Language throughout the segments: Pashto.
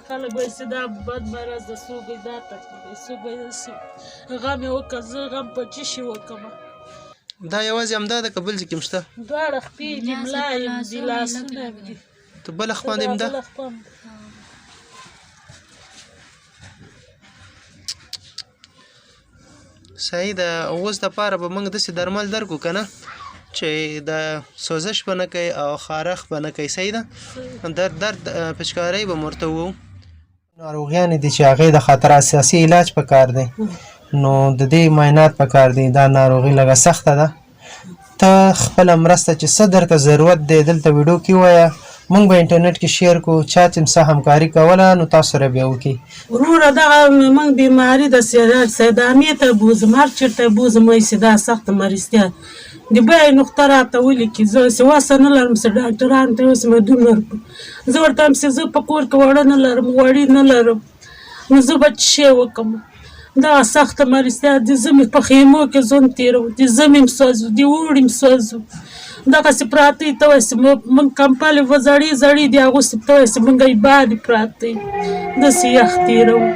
خلک وایي چې دا بد مرض ده څوک وایي دا تکلیف دی څوک وایي غم یې وکړه زه غم په څه شي وکړمه دا یوازې همدا ده که بل ځای کې هم شته دواړه خپې دي ملا یم دي لاسونه م دي ته بله خوا باندې هم ده صحیح ده اوس دپاره به موږ داسې درمل درکو که نه چې د سوزش به نه کوي او خارښ به نه کوي صحیح ده درد پچکارۍ به م ورته ووو ناروغیانې دي چې هغې د خاطر اساسي علاج پکار دی نو د دې معاینات پکار دي دا ناروغي لږه سخته ده ته خپله مرسته چې څه درته ضرورت دی دلته ویډیو کې ووایه موږ به انټرنیټ کې شیر کړو چا چې څه همکاري کوله نو تاسو سره بیا وکړي وروره دغه موږ بیماري د سیدامې ته بوځم هر چېرته یې بوځم وایي چې دا سخته مریضتیا د بیې نقطه راته ولیکي زه چې وسه نه لرم چې ډاکټرانو ته اوس مدون ورکړم زه ورته وایم چې زه په کور کې وړه نه لرم غوړي نه لرم نو زه به څه شی وکړم دغه سخته مریضتیا د ژمي په خیمو کې ژوند تېروو د ژمي م سوځو د اوړي م سوځو دغسې پراته یي ته وایې چې موږ کمپلې به زړې زړې دي اغوستې ته وایې چې موږ یې بادې پراته یي داسې یخ تېروو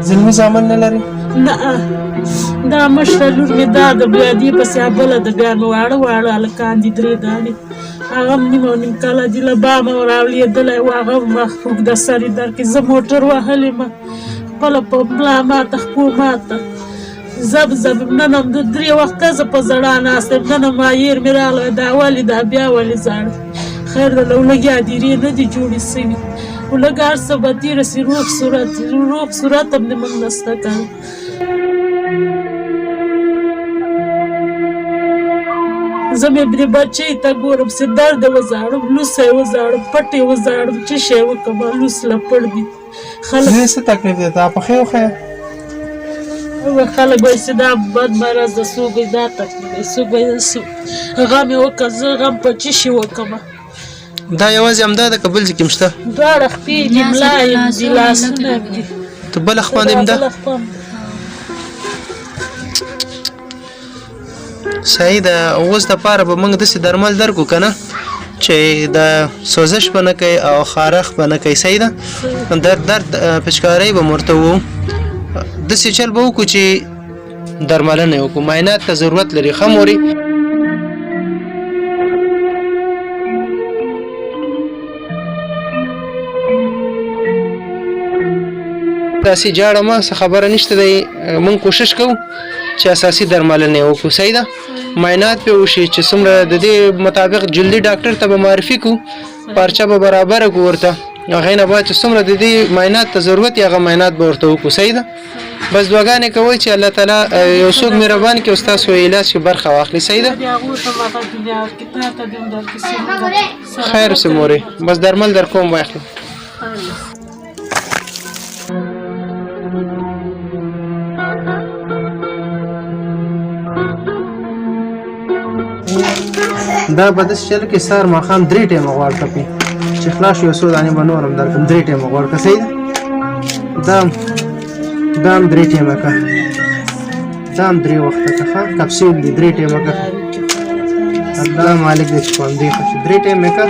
زلمي زامن نه لري نه دا مشره لور مې دا ده بیا دې پسې بله ده بیا مې واړه واړه هلکان دي درې دانې هغه هم نیم او نیم کاله دي له بامه راولېدلی و هغه هم اوږده سر یې درکړي زه موټر وهلی یم خپله په ملا ماته خپو ماته زب نن هم د درې وخته زه په زړه ناسته یم نن هم مایر مې راغلی دا ولې دا بیا ولې زاړه خیر ده له ولږې هدیرې نه دي جوړې سوي ولږ هر څه به تېره سي روغ صورت هم د موږ نسته کړی زه مې د بچۍ ته ګورم چې درد یې وزاړم لوڅه یې وزاړم پټ یې وزاړم څه شی وکړم لوڅ لپړ دي خلک څه تکلیف دی تا پخې وښیه خلک وایي چې دا بد مرض ده څوک وایي دا تکلیف دی څوک وایي غم یې وکړه زه غم په څه شي وکړمه دا یوازې همدا ده که بل ځای کې هم شته دواړه خپې دي ملا یم دي لاسونه م دي ته بله خوا باندې هم ده صحیح ده اوس دپاره به موږ داسې درمل درکو که نه چې د سوزش به نه کوي او خارښ به نه کوي صحیح ده درد پچکارۍ به م ورته ووو داسې چل به وکړو چې درملنه یې وکړو معاینات ته ضرورت لري ښه مورې داسې جاړه مه څه خبره نشته دی موږ کوشش کوو چې اساسي درملنه یې وکړو صحیح ده معاینات پرې وشي چې څومره د دې مطابق جلدي ډاکټر ته به معرفي کړو پارچه به برابره کړو ورته هغې نه بعد چې څومره د دې معاینات ته ضرورت یې هغه معاینات به ورته وکړو صحیح ده بس دعاګانې کوئ چې الله تعالی یو څوک مهربان کړي او ستاسو علاج کې برخه واخلي صحیح ده خیر سه مورې بس درمل در کوم واخلو دا به داسې چل کې سهار ماښام 3 ټایمه غوړ ټپي چې خلاص شو یو څو دانې به نور هم درکړم 3 ټایمه غوړ که صحیح ده دا هم 3 ټایمه که دا هم 3 وخته که ښه کپسول دي 3 ټایمه که الله مالک دی چې په همدې ښه شي 3 ټایمه که